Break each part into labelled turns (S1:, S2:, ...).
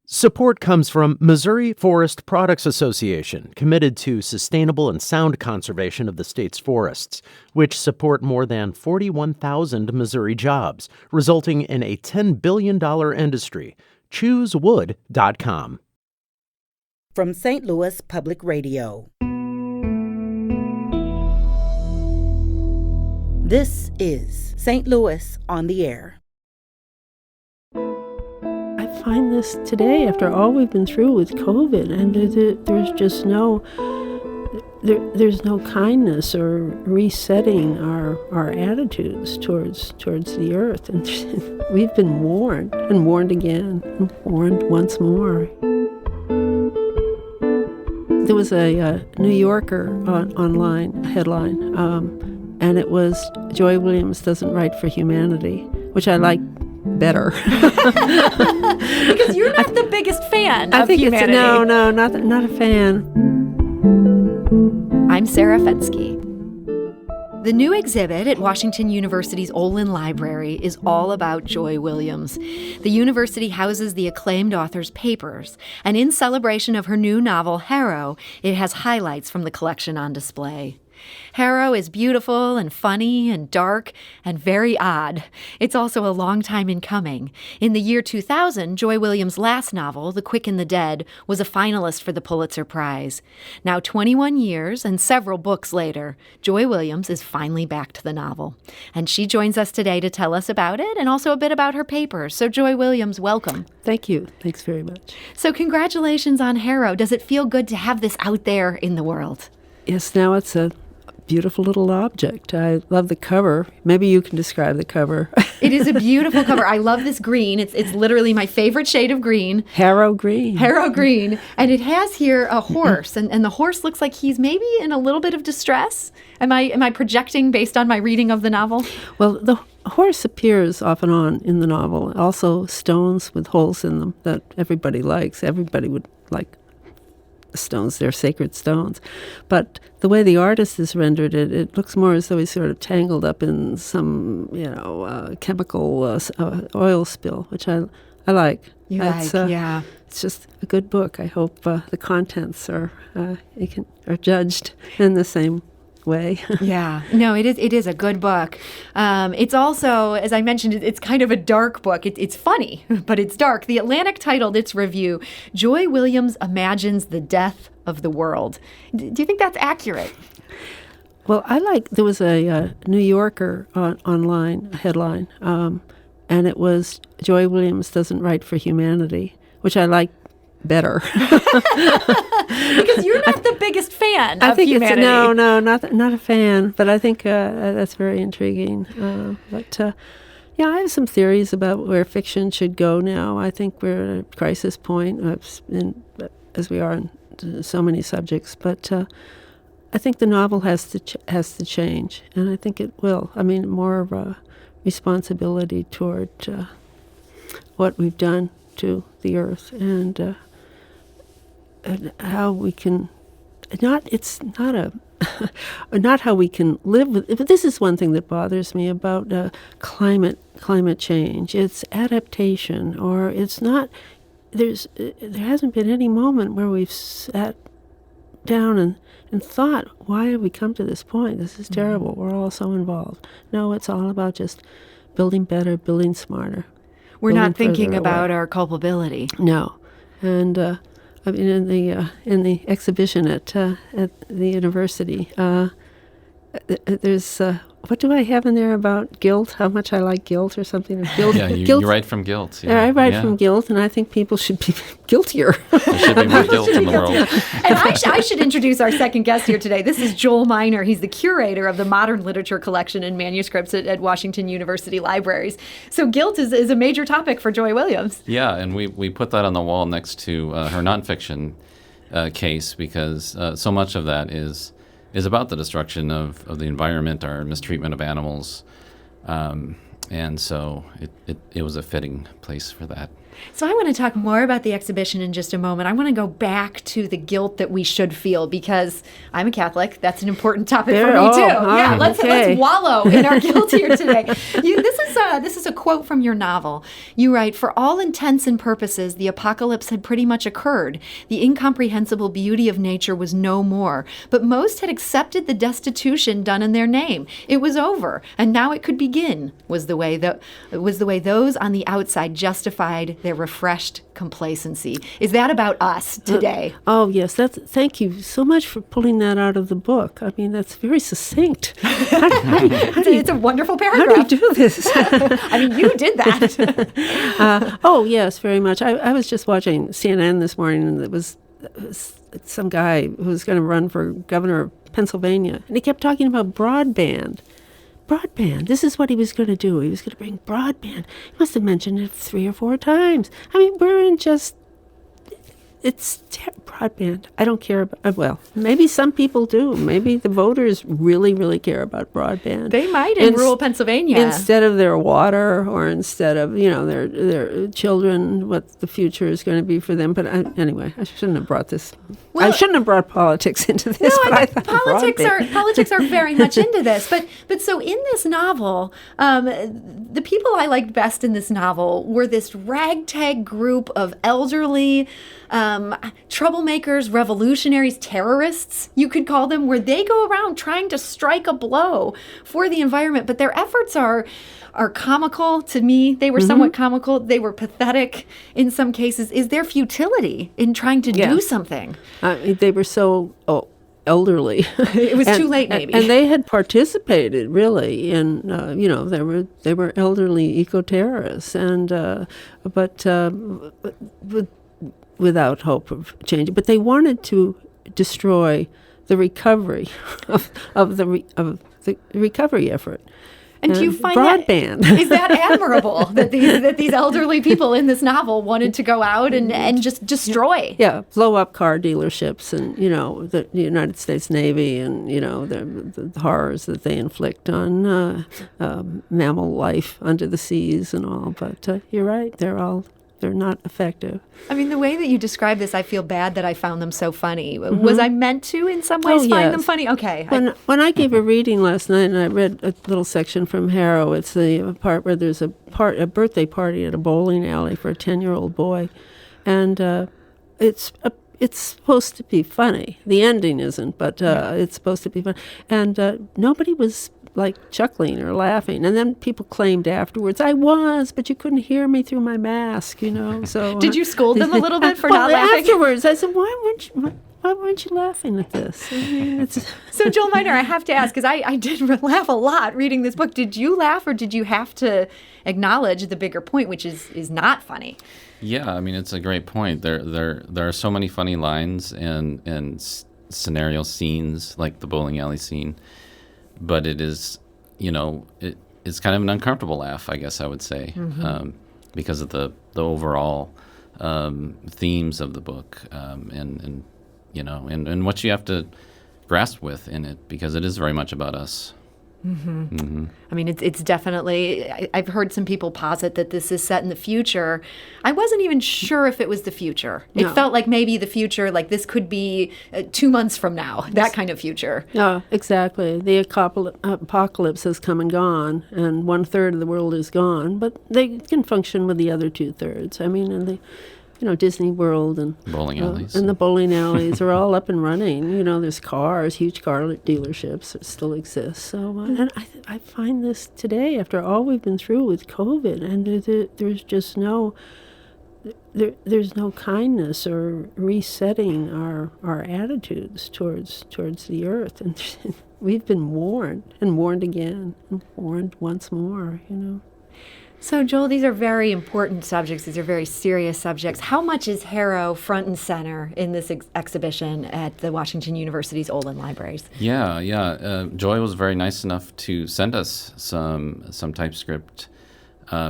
S1: Support comes from Missouri Forest Products Association, committed to sustainable and sound conservation of the state's forests, which support more than 41,000 Missouri jobs, resulting in a $10 billion industry. ChooseWood.com.
S2: From St. Louis Public Radio. This is St. Louis on the Air.
S3: I find this today, after all we've been through with COVID, and there's just there's no kindness or resetting our attitudes towards the earth. And we've been warned, and warned again, and warned once more. There was a New Yorker online headline, and it was, Joy Williams doesn't write for humanity, which I like better.
S4: Because you're not the biggest fan of humanity.
S3: Not a fan.
S4: I'm Sarah Fenske. The new exhibit at Washington University's Olin Library is all about Joy Williams. The university houses the acclaimed author's papers, and in celebration of her new novel, Harrow, it has highlights from the collection on display. Harrow is beautiful and funny and dark and very odd. It's also a long time in coming. In the year 2000, Joy Williams' last novel, The Quick and the Dead, was a finalist for the Pulitzer Prize. Now, 21 years and several books later, Joy Williams is finally back to the novel. And she joins us today to tell us about it and also a bit about her papers. So, Joy Williams, welcome.
S3: Thank you. Thanks very much.
S4: So, congratulations on Harrow. Does it feel good to have this out there in the world?
S3: Yes, now it's a beautiful little object. I love the cover. Maybe you can describe the cover.
S4: It is a beautiful cover. I love this green. It's literally my favorite shade of green.
S3: Harrow green.
S4: Harrow green. And it has here a horse, and the horse looks like he's maybe in a little bit of distress. Am I projecting based on my reading of the novel?
S3: Well, the horse appears off and on in the novel. Also stones with holes in them that everybody likes. Everybody would like stones. They're sacred stones. But the way the artist has rendered it, it looks more as though he's sort of tangled up in some, chemical oil spill, which I like.
S4: Yeah.
S3: It's just a good book. I hope the contents are judged in the same way.
S4: Yeah. No, it is a good book. It's also, as I mentioned, it's kind of a dark book. It's funny, but it's dark. The Atlantic titled its review, Joy Williams Imagines the Death of the World. Do you think that's accurate?
S3: Well, there was a New Yorker online headline, and it was, Joy Williams doesn't write for humanity, which I like better.
S4: Because you're not the biggest fan of humanity.
S3: Not a fan, but I think that's very intriguing. I have some theories about where fiction should go now. I think we're at a crisis point, as we are in so many subjects, but I think the novel has to change, and I think it will. I mean, more of a responsibility toward what we've done to the earth and how we can not how we can live with it. But this is one thing that bothers me about climate change. It's adaptation, or it's not. There hasn't been any moment where we've sat down and thought, why have we come to this point? This is terrible. We're all so involved. No, it's all about just building better, building smarter.
S4: We're not thinking about our culpability.
S3: No, and in the exhibition at the university, there's what do I have in there about guilt? How much I like guilt or something? Guilt.
S5: Yeah, you write from guilt.
S3: Yeah, I write from guilt, and I think people should be guiltier.
S5: There should be more guilt in the world.
S4: And I should introduce our second guest here today. This is Joel Miner. He's the curator of the Modern Literature Collection and Manuscripts at Washington University Libraries. So guilt is a major topic for Joy Williams.
S5: Yeah, and we put that on the wall next to her nonfiction case because so much of that is about the destruction of the environment, our mistreatment of animals, and so it was a fitting place for that.
S4: So I want to talk more about the exhibition in just a moment. I want to go back to the guilt that we should feel, because I'm a Catholic. That's an important topic for me too. Yeah, let's wallow in our guilt here today. This is a quote from your novel. You write, "For all intents and purposes, the apocalypse had pretty much occurred. The incomprehensible beauty of nature was no more, but most had accepted the destitution done in their name. It was over, and now it could begin," was the way those on the outside justified their refreshed complacency. Is that about us today?
S3: Oh, yes. Thank you so much for pulling that out of the book. I mean, that's very succinct.
S4: It's a wonderful paragraph.
S3: How do you do this?
S4: I mean, you did that.
S3: Oh, yes, very much. I was just watching CNN this morning, and it was some guy who was going to run for governor of Pennsylvania, and he kept talking about broadband. Broadband. This is what he was going to do. He was going to bring broadband. He must have mentioned it 3 or 4 times. I mean, we're in just... It's broadband. I don't care about... Well, maybe some people do. Maybe the voters really, really care about broadband.
S4: They might in rural Pennsylvania.
S3: Instead of their water, or instead of, their children, what the future is going to be for them. But anyway, I shouldn't have brought this... I shouldn't have brought politics into this.
S4: No,
S3: but I thought
S4: politics are very much into this. But so in this novel, the people I liked best in this novel were this ragtag group of elderly troublemakers, revolutionaries, terrorists, you could call them, where they go around trying to strike a blow for the environment. But their efforts are comical to me. They were somewhat comical. They were pathetic in some cases. Is there futility in trying to do something?
S3: They were so elderly.
S4: It was too late, maybe.
S3: And they had participated really in, they were elderly eco-terrorists, and but without hope of change. But they wanted to destroy the recovery of the recovery effort.
S4: And do you find
S3: broadband
S4: is that admirable that these elderly people in this novel wanted to go out and just destroy?
S3: Yeah, blow up car dealerships, and the United States Navy, and the horrors that they inflict on mammal life under the seas and all. But you're right, they're not effective.
S4: I mean, the way that you describe this, I feel bad that I found them so funny. Was I meant to, in some ways, find them funny? Okay.
S3: When I gave a reading last night, and I read a little section from Harrow, it's the part where there's a birthday party at a bowling alley for a 10-year-old boy, and it's supposed to be funny. The ending isn't, but it's supposed to be fun. And nobody was chuckling or laughing, and then people claimed afterwards, "I was, but you couldn't hear me through my mask." So
S4: did you scold them a little bit for not laughing?
S3: Afterwards, I said, "Why weren't you laughing at this?" I mean,
S4: So Joel Miner, I have to ask, because I did laugh a lot reading this book. Did you laugh, or did you have to acknowledge the bigger point, which is not funny?
S5: Yeah, I mean, it's a great point. There are so many funny lines and scenario scenes, like the bowling alley scene. But it is, it's kind of an uncomfortable laugh, I guess I would say, because of the overall themes of the book, and what you have to grasp with in it, because it is very much about us.
S4: I mean, it's definitely, I've heard some people posit that this is set in the future. I wasn't even sure if it was the future. It felt like maybe the future, like this could be 2 months from now, that kind of future.
S3: No, exactly. The apocalypse has come and gone, and 1/3 of the world is gone, but they can function with the other 2/3. I mean, and Disney World and
S5: bowling alleys.
S3: And the bowling alleys are all up and running. There's cars, huge car dealerships that still exist. So, and I find this today, after all we've been through with COVID, and there's just there's no kindness or resetting our attitudes towards the earth, and we've been warned and warned again and warned once more.
S4: So, Joel, these are very important subjects. These are very serious subjects. How much is Harrow front and center in this exhibition at the Washington University's Olin Libraries?
S5: Yeah. Joy was very nice enough to send us some TypeScript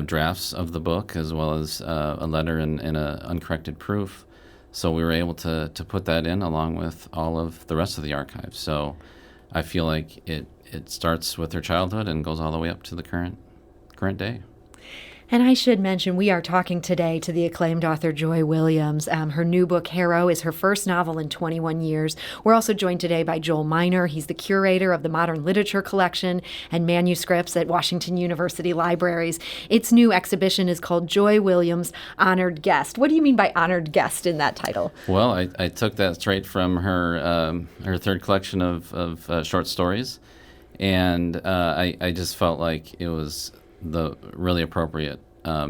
S5: drafts of the book, as well as a letter and a uncorrected proof. So we were able to put that in along with all of the rest of the archive. So I feel like it starts with her childhood and goes all the way up to the current day.
S4: And I should mention, we are talking today to the acclaimed author Joy Williams. Her new book, Harrow, is her first novel in 21 years. We're also joined today by Joel Miner. He's the curator of the Modern Literature Collection and Manuscripts at Washington University Libraries. Its new exhibition is called Joy Williams, Honored Guest. What do you mean by honored guest in that title?
S5: Well, I took that straight from her third collection of short stories, and I just felt like it was really appropriate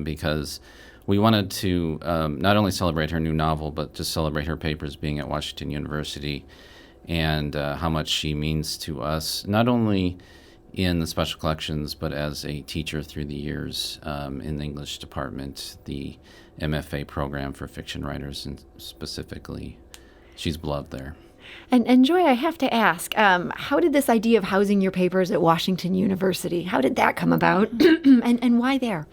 S5: because we wanted to not only celebrate her new novel, but just celebrate her papers being at Washington University and how much she means to us, not only in the special collections, but as a teacher through the years in the English department, the MFA program for fiction writers, and specifically, she's beloved there.
S4: And Joy, I have to ask, how did this idea of housing your papers at Washington University, how did that come about, and why there?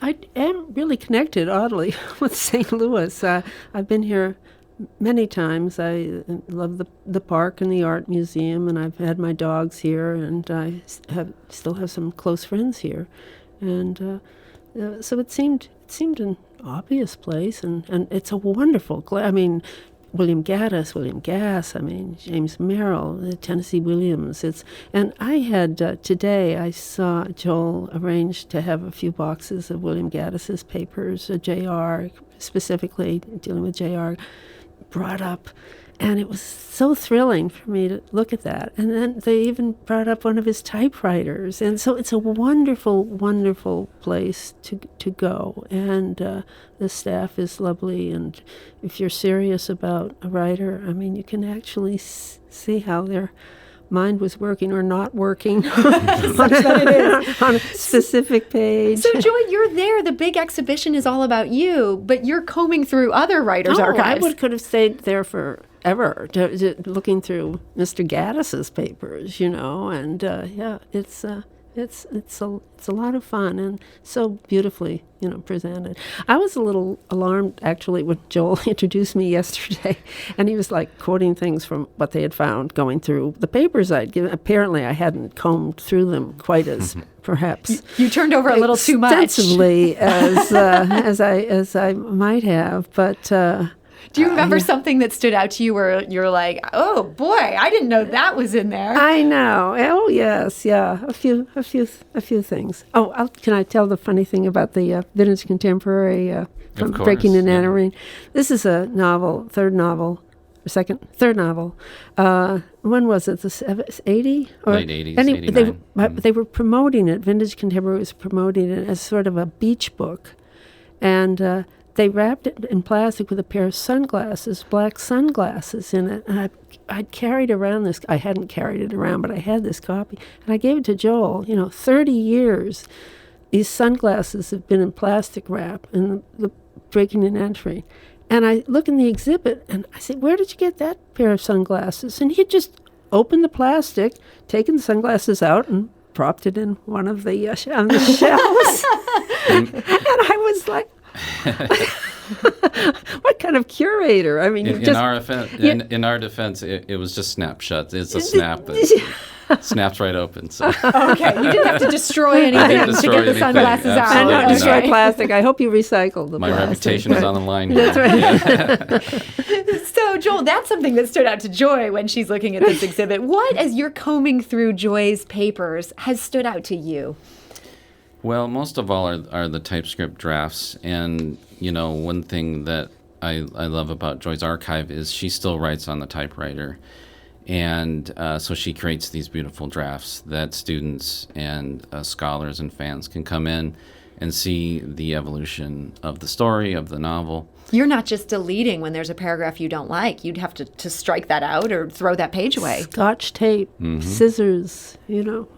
S3: I am really connected, oddly, with St. Louis. I've been here many times. I love the park and the art museum, and I've had my dogs here, and I still have some close friends here. And so it seemed an obvious place, and it's a wonderful William Gass, James Merrill, Tennessee Williams. And I had today I saw Joel arranged to have a few boxes of William Gaddis's papers, J.R., specifically dealing with J.R., brought up. And it was so thrilling for me to look at that. And then they even brought up one of his typewriters. And so it's a wonderful, wonderful place to go. And the staff is lovely. And if you're serious about a writer, you can actually see how their mind was working or not working on a specific page.
S4: So, Joy, you're there. The big exhibition is all about you, but you're combing through other writers' archives.
S3: I could have stayed there forever, looking through Mr. Gaddis's papers, and it's a lot of fun and so beautifully, presented. I was a little alarmed actually when Joel introduced me yesterday, and he was like quoting things from what they had found going through the papers I'd given. Apparently, I hadn't combed through them quite as perhaps
S4: you turned over a little too much
S3: extensively as I might have, but.
S4: Do you remember something that stood out to you where you're like, oh boy, I didn't know that was in there?
S3: I know. Oh yes, yeah. A few things. Oh, can I tell the funny thing about the vintage contemporary from Breaking and Entering? This is a novel, third novel. When was it? The 80?
S5: Late 80s, 89.
S3: They were promoting it. Vintage Contemporary was promoting it as sort of a beach book, and. They wrapped it in plastic with a pair of sunglasses, black sunglasses in it. And I'd carried around this. I hadn't carried it around, but I had this copy. And I gave it to Joel. 30 years, these sunglasses have been in plastic wrap in the Breaking and Entering. And I look in the exhibit, and I said, where did you get that pair of sunglasses? And he just opened the plastic, taken the sunglasses out, and propped it in one of the on the shelves. And I was like, what kind of curator?
S5: In our defense, it was just snapshots. It's a snap that snaps right open. So.
S4: Okay, you didn't have to destroy anything to get the sunglasses out.
S3: I know, destroy plastic. I hope you recycled the
S5: plastic. My reputation is on the line
S3: here. That's right.
S4: So, Joel, that's something that stood out to Joy when she's looking at this exhibit. What, as you're combing through Joy's papers, has stood out to you?
S5: Well, most of all are the typescript drafts. And, one thing that I love about Joy's archive is she still writes on the typewriter. And so she creates these beautiful drafts that students and scholars and fans can come in and see the evolution of the story, of the novel.
S4: You're not just deleting when there's a paragraph you don't like. You'd have to strike that out or throw that page away.
S3: Scotch tape, scissors,
S4: You're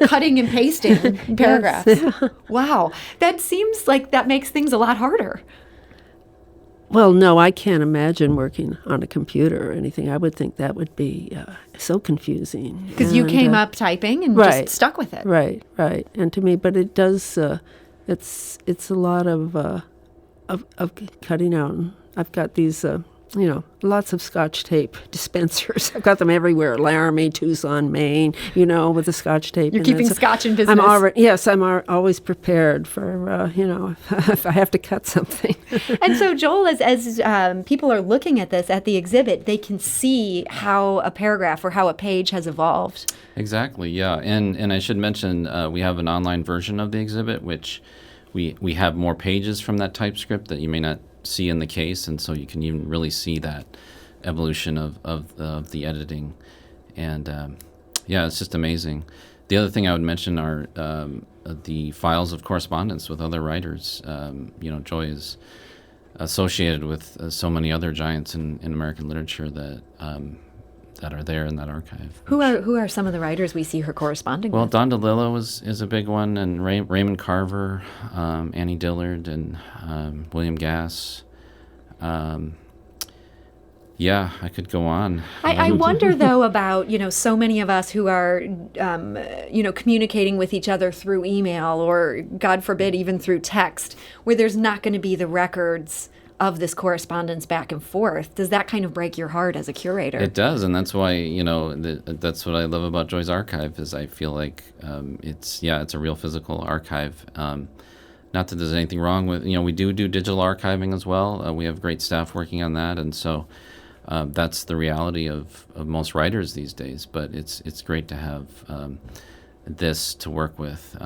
S4: cutting and pasting paragraphs.
S3: Yes, yeah.
S4: Wow. That seems like that makes things a lot harder.
S3: Well, no, I can't imagine working on a computer or anything. I would think that would be so confusing.
S4: Because you came up typing and just stuck with it.
S3: Right. And to me, but it does, it's a lot of cutting out. I've got these lots of Scotch tape dispensers. I've got them everywhere. Laramie, Tucson, Maine, with the Scotch tape.
S4: You're keeping Scotch in business.
S3: I'm always prepared for, if I have to cut something.
S4: And so, Joel, as people are looking at this at the exhibit, they can see how a paragraph or how a page has evolved.
S5: Exactly, yeah. And I should mention we have an online version of the exhibit, which we have more pages from that typescript that you may not see in the case, and so you can even really see that evolution of the editing. And it's just amazing. The other thing I would mention are the files of correspondence with other writers. Joy is associated with so many other giants in American literature that are there in that archive.
S4: Who are some of the writers we see her corresponding with?
S5: Well, Don DeLillo is a big one, and Raymond Carver, Annie Dillard, and William Gass. I could go on.
S4: I wonder, though, about, so many of us who are, communicating with each other through email or, God forbid, even through text, where there's not going to be the records of this correspondence back and forth. Does that kind of break your heart as a curator?
S5: It does, and that's why, that's what I love about Joy's archive, is I feel like it's a real physical archive. Not that there's anything wrong with, we do digital archiving as well. We have great staff working on that, and so that's the reality of most writers these days. But it's great to have this to work with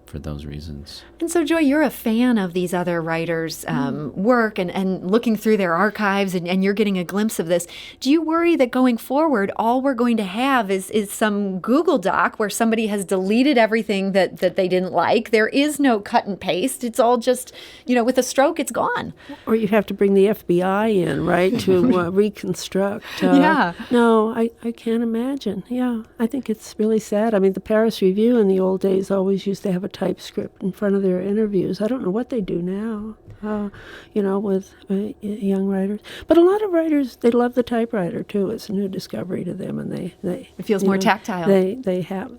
S5: for those reasons.
S4: And so, Joy, you're a fan of these other writers' work and looking through their archives, and you're getting a glimpse of this. Do you worry that going forward, all we're going to have is some Google Doc where somebody has deleted everything that they didn't like? There is no cut and paste. It's all just, with a stroke, it's gone.
S3: Or you have to bring the FBI in, right, to reconstruct. No, I can't imagine. Yeah, I think it's really sad. I mean, the Paris Review in the old days always used to have a typescript in front of their interviews. I don't know what they do now, with young writers. But a lot of writers, they love the typewriter too. It's a new discovery to them, and they
S4: it feels more tactile.
S3: They have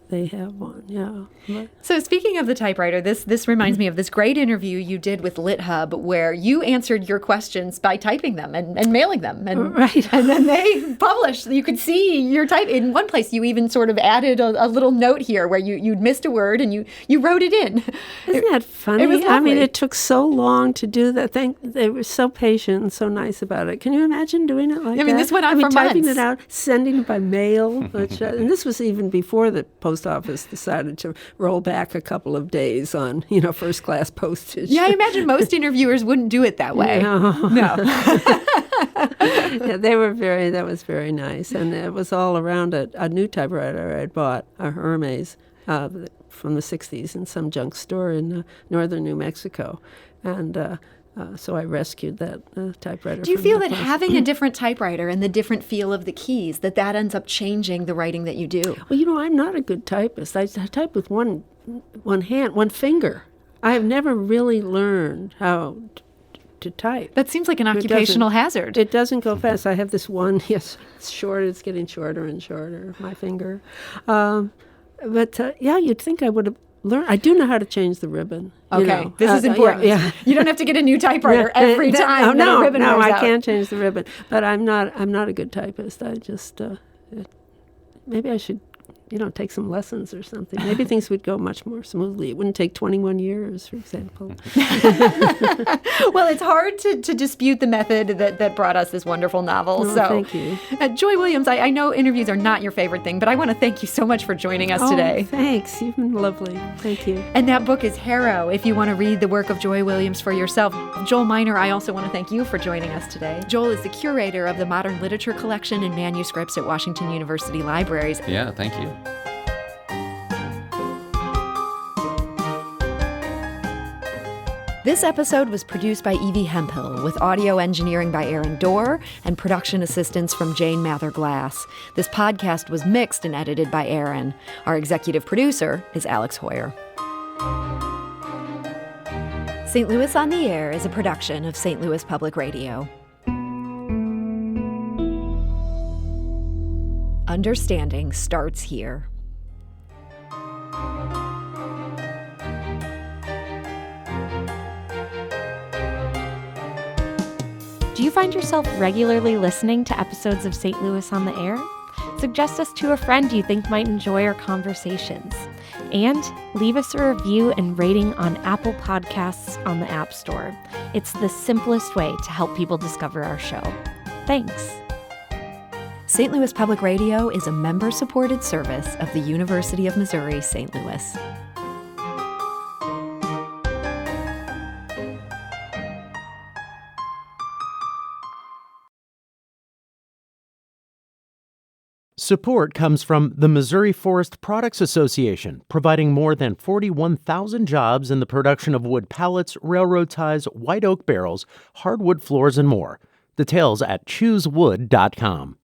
S3: one, yeah. But,
S4: so speaking of the typewriter, this reminds me of this great interview you did with LitHub, where you answered your questions by typing them and mailing them, and
S3: right.
S4: And then they published. You could see your type in one place. You even sort of added a little note here where you'd missed a word and you wrote it in.
S3: Isn't that funny?
S4: It was lovely.
S3: I mean, it took so long to do that. They were so patient and so nice about it. Can you imagine doing it like that?
S4: I mean, this went on for
S3: typing
S4: months.
S3: it out, sending it by mail. And this was even before the post office decided to roll back a couple of days on, first class postage.
S4: Yeah, I imagine most interviewers wouldn't do it that way.
S3: No.
S4: Yeah,
S3: that was very nice. And it was all around a new typewriter I'd bought, a Hermes, from the 60s in some junk store in northern New Mexico. And so I rescued that typewriter.
S4: Do you feel that having a different typewriter and the different feel of the keys, that ends up changing the writing that you do?
S3: Well, I'm not a good typist. I type with one hand, one finger. I have never really learned how to type.
S4: That seems like an occupational hazard.
S3: It doesn't go fast. I have this one, yes, it's short. It's getting shorter and shorter, my finger. But you'd think I would have learned. I do know how to change the ribbon.
S4: Okay, this is important.
S3: Yeah.
S4: You don't have to get a new typewriter every time that a ribbon wears
S3: I
S4: out.
S3: can't change the ribbon. But I'm not a good typist. I just maybe I should take some lessons or something. Maybe things would go much more smoothly. It wouldn't take 21 years, for example.
S4: Well, it's hard to dispute the method that brought us this wonderful novel.
S3: Oh,
S4: so,
S3: thank you.
S4: Joy Williams, I know interviews are not your favorite thing, but I want to thank you so much for joining us today.
S3: Thanks. You've been lovely. Thank you.
S4: And that book is Harrow, if you want to read the work of Joy Williams for yourself. Joel Miner, I also want to thank you for joining us today. Joel is the curator of the Modern Literature Collection and Manuscripts at Washington University Libraries.
S5: Yeah, thank you.
S4: This episode was produced by Evie Hemphill, with audio engineering by Aaron Dorr and production assistance from Jane Mather-Glass. This podcast was mixed and edited by Aaron. Our executive producer is Alex Hoyer. St. Louis on the Air is a production of St. Louis Public Radio. Understanding starts here. Do
S6: Do you find yourself regularly listening to episodes of St. Louis on the Air? Suggest us to a friend you think might enjoy our conversations. And leave us a review and rating on Apple Podcasts on the App Store. It's the simplest way to help people discover our show. Thanks.
S4: St. Louis Public Radio is a member-supported service of the University of Missouri, St. Louis.
S1: Support comes from the Missouri Forest Products Association, providing more than 41,000 jobs in the production of wood pallets, railroad ties, white oak barrels, hardwood floors, and more. Details at choosewood.com.